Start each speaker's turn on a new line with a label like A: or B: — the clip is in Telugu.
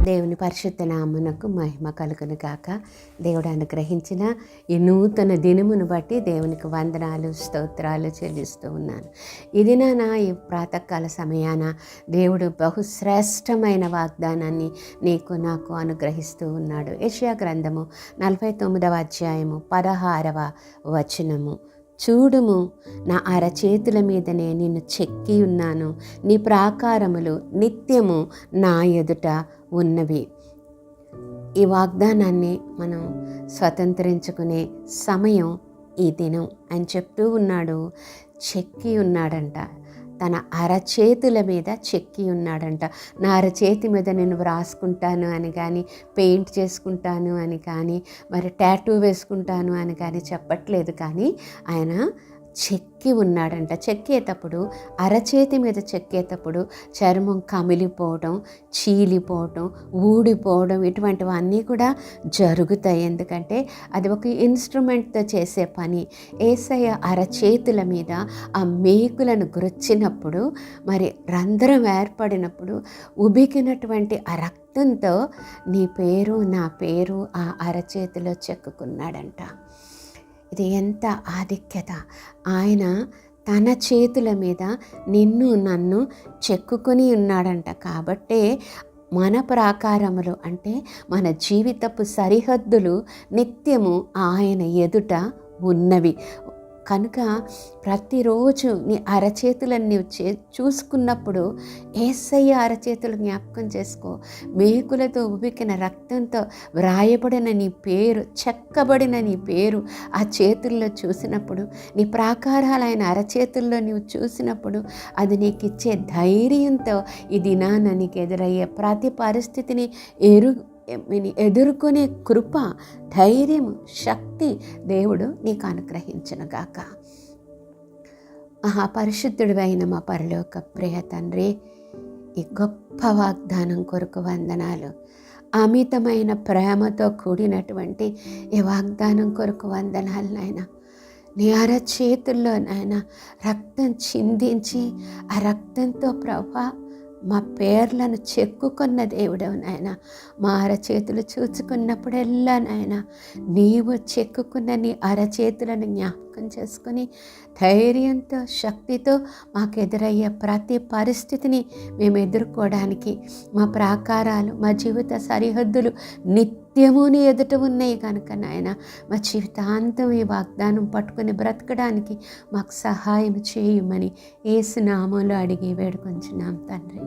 A: దేవుని పరిశుద్ధ నామమునకు మహిమ కలుగును గాక. దేవుడు అనుగ్రహించిన ఈ నూతన దినమును బట్టి దేవునికి వందనాలు స్తోత్రాలు చెల్లిస్తూ ఉన్నాను. ఇది ఈ ప్రాతకాల సమయాన దేవుడు బహుశ్రేష్టమైన వాగ్దానాన్ని నీకు నాకు అనుగ్రహిస్తూ ఉన్నాడు. యెషయా గ్రంథము 49వ అధ్యాయము 16వ వచనము. చూడుము, నా అరచేతుల మీదనే నిన్ను చెక్కి ఉన్నాను, నీ ప్రాకారములు నిత్యము నా ఎదుట ఉన్నవి. ఈ వాగ్దానాన్ని మనం స్వతంత్రించుకునే సమయం ఈ దినం అని చెప్తూ ఉన్నాడు. చెక్కి ఉన్నాడంట, తన అరచేతుల మీద చెక్కి ఉన్నాడంట. నా అరచేతి మీద నేను వ్రాసుకుంటాను అని కానీ, పెయింట్ చేసుకుంటాను అని కానీ, మరి టాటూ వేసుకుంటాను అని కానీ చెప్పట్లేదు. కానీ ఆయన చెక్కి ఉన్నాడంట. చెక్కేటప్పుడు, అరచేతి మీద చెక్కేటప్పుడు చర్మం కమిలిపోవడం, చీలిపోవడం, ఊడిపోవడం ఇటువంటివన్నీ కూడా జరుగుతాయి. ఎందుకంటే అది ఒక ఇన్స్ట్రుమెంట్తో చేసే పని. యేసయ్య అరచేతుల మీద ఆ మేకులను గుచ్చినప్పుడు, మరి రంధ్రం ఏర్పడినప్పుడు ఉబికినటువంటి ఆ రక్తంతో నీ పేరు నా పేరు ఆ అరచేతిలో చెక్కుకున్నాడంట. ఇది ఎంత ఆధిక్యత! ఆయన తన చేతుల మీద నిన్ను నన్ను చెక్కుకొని ఉన్నాడంట. కాబట్టే మన ప్రాకారములు అంటే మన జీవితపు సరిహద్దులు నిత్యము ఆయన ఎదుట ఉన్నవి. కనుక ప్రతిరోజు నీ అరచేతులను నీవు చూసుకున్నప్పుడు యేసయ్య అరచేతులు జ్ఞాపకం చేసుకో. మేకులతో ఉబికిన రక్తంతో వ్రాయబడిన నీ పేరు, చెక్కబడిన నీ పేరు ఆ చేతుల్లో చూసినప్పుడు, నీ ప్రాకారాలైన అరచేతుల్లో నీవు చూసినప్పుడు అది నీకు ఇచ్చే ధైర్యంతో ఈ దినాన నీకు ఎదురయ్యే ప్రతి పరిస్థితిని ఎదుర్కొనే కృప, ధైర్యము, శక్తి దేవుడు నీకు అనుగ్రహించునుగాక. మహాపరిశుద్ధుడు అయిన మా పరలోక ప్రియ తండ్రి, ఈ గొప్ప వాగ్దానం కొరకు వందనాలు. అమితమైన ప్రేమతో కూడినటువంటి ఈ వాగ్దానం కొరకు వందనాలు నాయన. నీ అరచేతుల్లో నాయన రక్తం చిందించి ఆ రక్తంతో ప్రభా మా పేర్లను చెక్కుకున్న దేవుడవు నాయన. మా అరచేతులు చూచుకున్నప్పుడెల్లా నాయన నీవు చెక్కుకున్న నీ అరచేతులను జ్ఞాపకం చేసుకుని ధైర్యంతో, శక్తితో మాకు ఎదురయ్యే ప్రతి పరిస్థితిని మేము ఎదుర్కోవడానికి మా ప్రాకారాలు, మా జీవిత సరిహద్దులు నిత్యము నీ ఎదుట ఉన్నాయి కనుక నాయన మా జీవితాంతం ఈ వాగ్దానం పట్టుకుని బ్రతకడానికి మాకు సహాయం చేయమని యేసు నామములో అడిగి వేడుకొంచున్నాం తండ్రి.